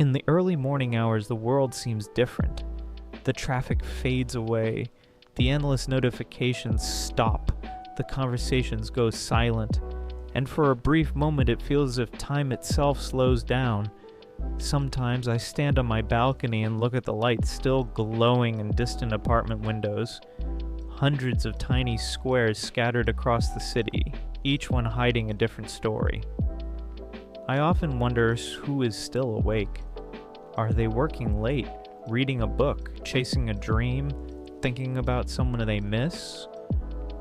In the early morning hours, the world seems different. The traffic fades away, the endless notifications stop, the conversations go silent, and for a brief moment it feels as if time itself slows down. Sometimes I stand on my balcony and look at the lights still glowing in distant apartment windows. Hundreds of tiny squares scattered across the city, each one hiding a different story. I often wonder who is still awake. Are they working late, reading a book, chasing a dream, thinking about someone they miss?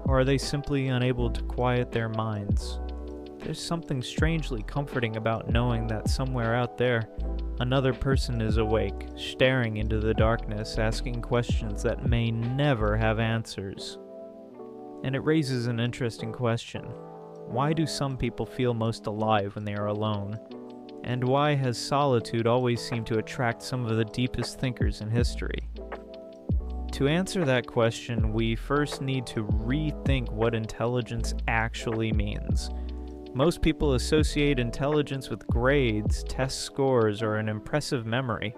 Or are they simply unable to quiet their minds? There's something strangely comforting about knowing that somewhere out there, another person is awake, staring into the darkness, asking questions that may never have answers. And it raises an interesting question. Why do some people feel most alive when they are alone? And why has solitude always seemed to attract some of the deepest thinkers in history? To answer that question, we first need to rethink what intelligence actually means. Most people associate intelligence with grades, test scores, or an impressive memory.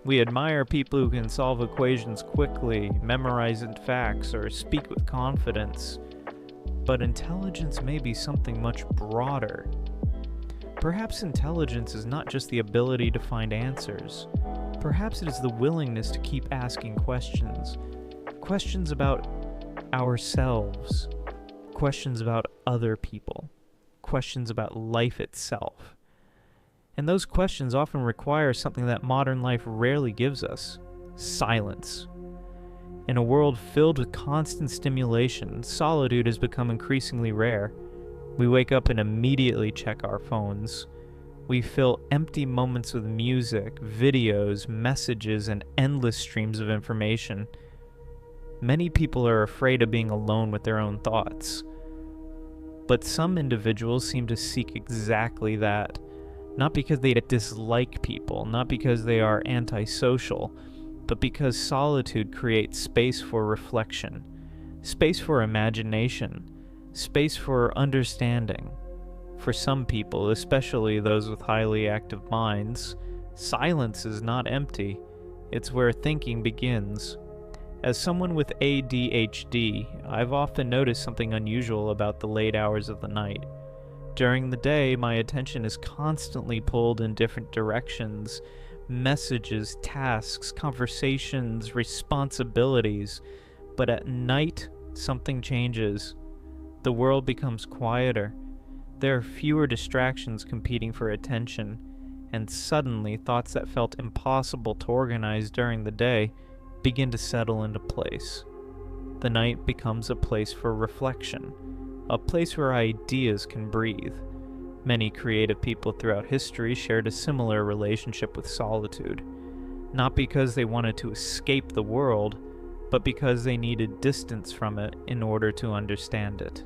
We admire people who can solve equations quickly, memorize facts, or speak with confidence. But intelligence may be something much broader. Perhaps intelligence is not just the ability to find answers. Perhaps it is the willingness to keep asking questions. Questions about ourselves. Questions about other people. Questions about life itself. And those questions often require something that modern life rarely gives us: silence. In a world filled with constant stimulation, solitude has become increasingly rare. We wake up and immediately check our phones. We fill empty moments with music, videos, messages, and endless streams of information. Many people are afraid of being alone with their own thoughts. But some individuals seem to seek exactly that. Not because they dislike people, not because they are antisocial, but because solitude creates space for reflection, space for imagination, space for understanding. For some people, especially those with highly active minds, silence is not empty. It's where thinking begins. As someone with ADHD, I've often noticed something unusual about the late hours of the night. During the day, my attention is constantly pulled in different directions. Messages, tasks, conversations, responsibilities. But at night, something changes. The world becomes quieter. There are fewer distractions competing for attention, and suddenly thoughts that felt impossible to organize during the day begin to settle into place. The night becomes a place for reflection, a place where ideas can breathe. Many creative people throughout history shared a similar relationship with solitude, not because they wanted to escape the world, but because they needed distance from it in order to understand it.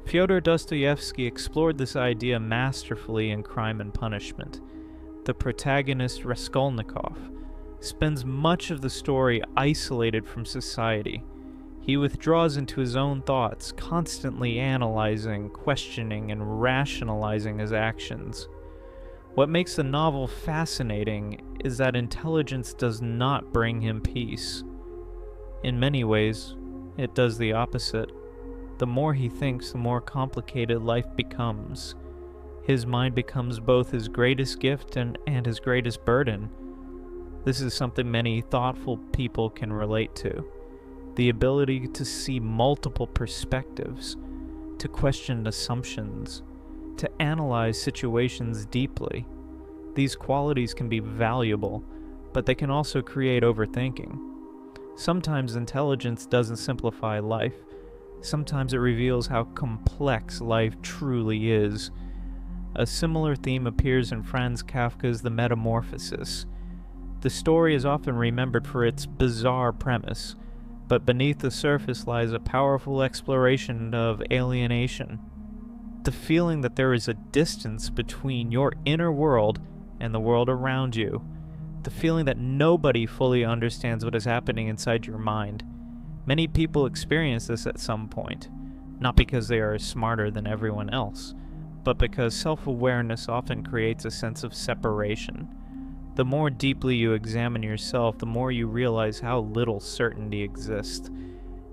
Fyodor Dostoevsky explored this idea masterfully in Crime and Punishment. The protagonist, Raskolnikov, spends much of the story isolated from society. He withdraws into his own thoughts, constantly analyzing, questioning, and rationalizing his actions. What makes the novel fascinating is that intelligence does not bring him peace. In many ways, it does the opposite. The more he thinks, the more complicated life becomes. His mind becomes both his greatest gift and his greatest burden. This is something many thoughtful people can relate to. The ability to see multiple perspectives, to question assumptions, to analyze situations deeply. These qualities can be valuable, but they can also create overthinking. Sometimes intelligence doesn't simplify life. Sometimes it reveals how complex life truly is. A similar theme appears in Franz Kafka's The Metamorphosis. The story is often remembered for its bizarre premise, but beneath the surface lies a powerful exploration of alienation. The feeling that there is a distance between your inner world and the world around you. The feeling that nobody fully understands what is happening inside your mind. Many people experience this at some point, not because they are smarter than everyone else, but because self-awareness often creates a sense of separation. The more deeply you examine yourself, the more you realize how little certainty exists.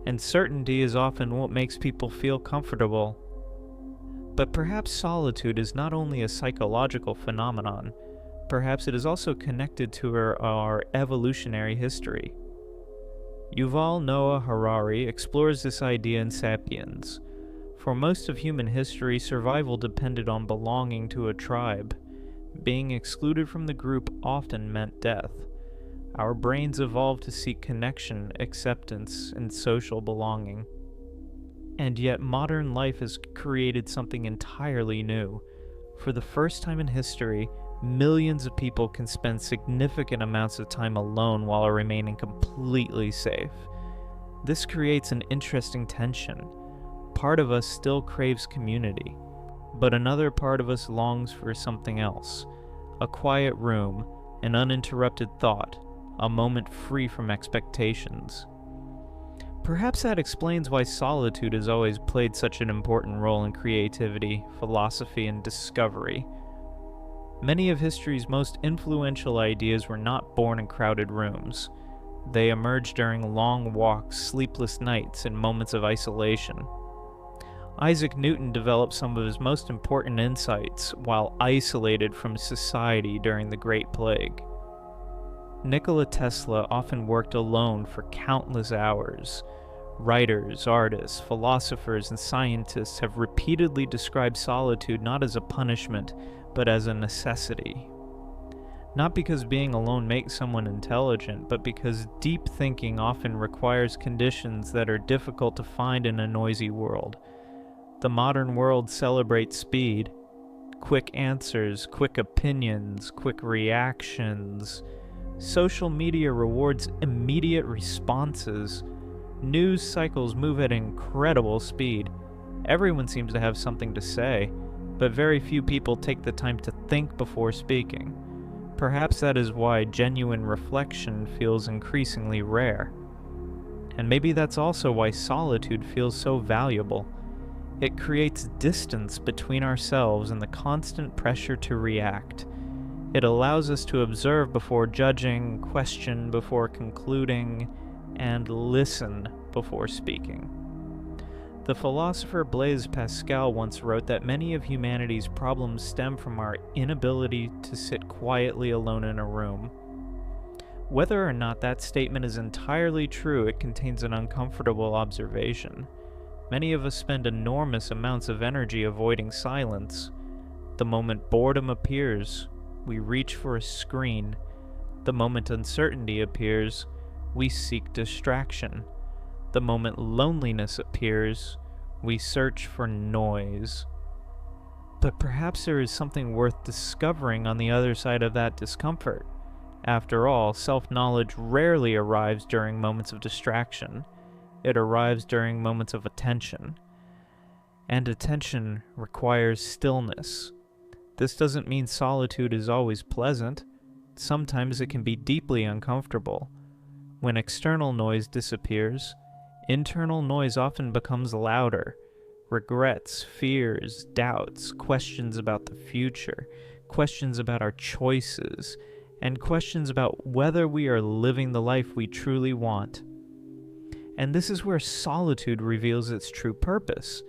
And certainty is often what makes people feel comfortable. But perhaps solitude is not only a psychological phenomenon, perhaps it is also connected to our evolutionary history. Yuval Noah Harari explores this idea in *Sapiens*. For most of human history, survival depended on belonging to a tribe. Being excluded from the group often meant death. Our brains evolved to seek connection, acceptance, and social belonging. And yet modern life has created something entirely new. For the first time in history, millions of people can spend significant amounts of time alone while remaining completely safe. This creates an interesting tension. Part of us still craves community, but another part of us longs for something else. A quiet room, an uninterrupted thought, a moment free from expectations. Perhaps that explains why solitude has always played such an important role in creativity, philosophy, and discovery. Many of history's most influential ideas were not born in crowded rooms. They emerged during long walks, sleepless nights, and moments of isolation. Isaac Newton developed some of his most important insights while isolated from society during the Great Plague. Nikola Tesla often worked alone for countless hours. Writers, artists, philosophers, and scientists have repeatedly described solitude not as a punishment, but as a necessity. Not because being alone makes someone intelligent, but because deep thinking often requires conditions that are difficult to find in a noisy world. The modern world celebrates speed, quick answers, quick opinions, quick reactions. Social media rewards immediate responses. News cycles move at incredible speed. Everyone seems to have something to say, but very few people take the time to think before speaking. Perhaps that is why genuine reflection feels increasingly rare. And maybe that's also why solitude feels so valuable. It creates distance between ourselves and the constant pressure to react. It allows us to observe before judging, question before concluding, and listen before speaking. The philosopher Blaise Pascal once wrote that many of humanity's problems stem from our inability to sit quietly alone in a room. Whether or not that statement is entirely true, it contains an uncomfortable observation. Many of us spend enormous amounts of energy avoiding silence. The moment boredom appears, we reach for a screen. The moment uncertainty appears, we seek distraction. The moment loneliness appears, we search for noise. But perhaps there is something worth discovering on the other side of that discomfort. After all, self-knowledge rarely arrives during moments of distraction. It arrives during moments of attention. And attention requires stillness. This doesn't mean solitude is always pleasant. Sometimes it can be deeply uncomfortable. When external noise disappears, internal noise often becomes louder. Regrets, fears, doubts, questions about the future, questions about our choices, and questions about whether we are living the life we truly want. And this is where solitude reveals its true purpose.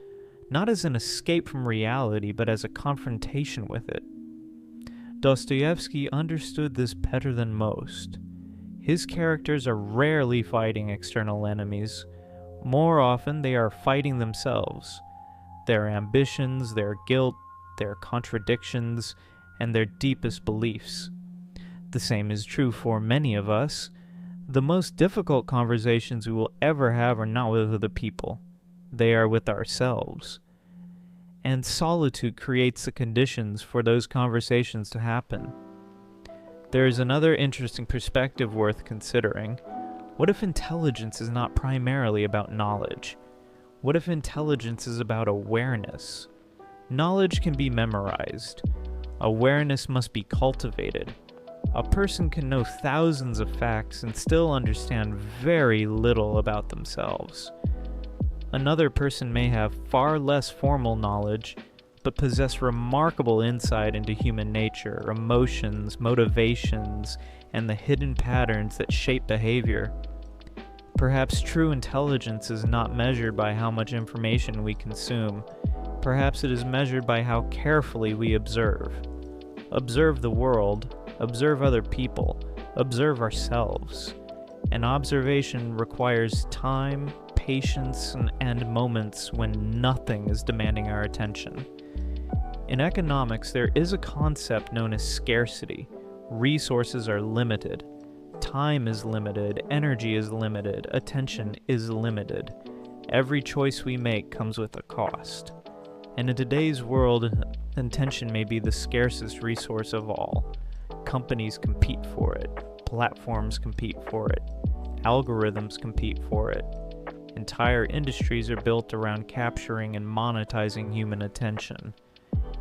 Not as an escape from reality, but as a confrontation with it. Dostoevsky understood this better than most. His characters are rarely fighting external enemies. More often, they are fighting themselves. Their ambitions, their guilt, their contradictions, and their deepest beliefs. The same is true for many of us. The most difficult conversations we will ever have are not with other people. They are with ourselves. And solitude creates the conditions for those conversations to happen. There is another interesting perspective worth considering. What if intelligence is not primarily about knowledge? What if intelligence is about awareness? Knowledge can be memorized. Awareness must be cultivated. A person can know thousands of facts and still understand very little about themselves. Another person may have far less formal knowledge, but possess remarkable insight into human nature, emotions, motivations, and the hidden patterns that shape behavior. Perhaps true intelligence is not measured by how much information we consume. Perhaps it is measured by how carefully we observe. Observe the world, observe other people, observe ourselves. And observation requires time, patience, and moments when nothing is demanding our attention. In economics, there is a concept known as scarcity. Resources are limited. Time is limited, energy is limited, attention is limited. Every choice we make comes with a cost. And in today's world, attention may be the scarcest resource of all. Companies compete for it. Platforms compete for it. Algorithms compete for it. Entire industries are built around capturing and monetizing human attention.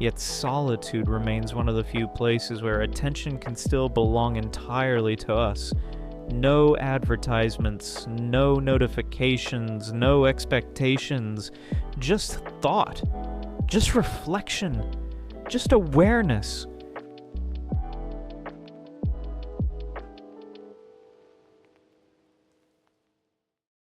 Yet solitude remains one of the few places where attention can still belong entirely to us. No advertisements, no notifications, no expectations, just thought, just reflection, just awareness.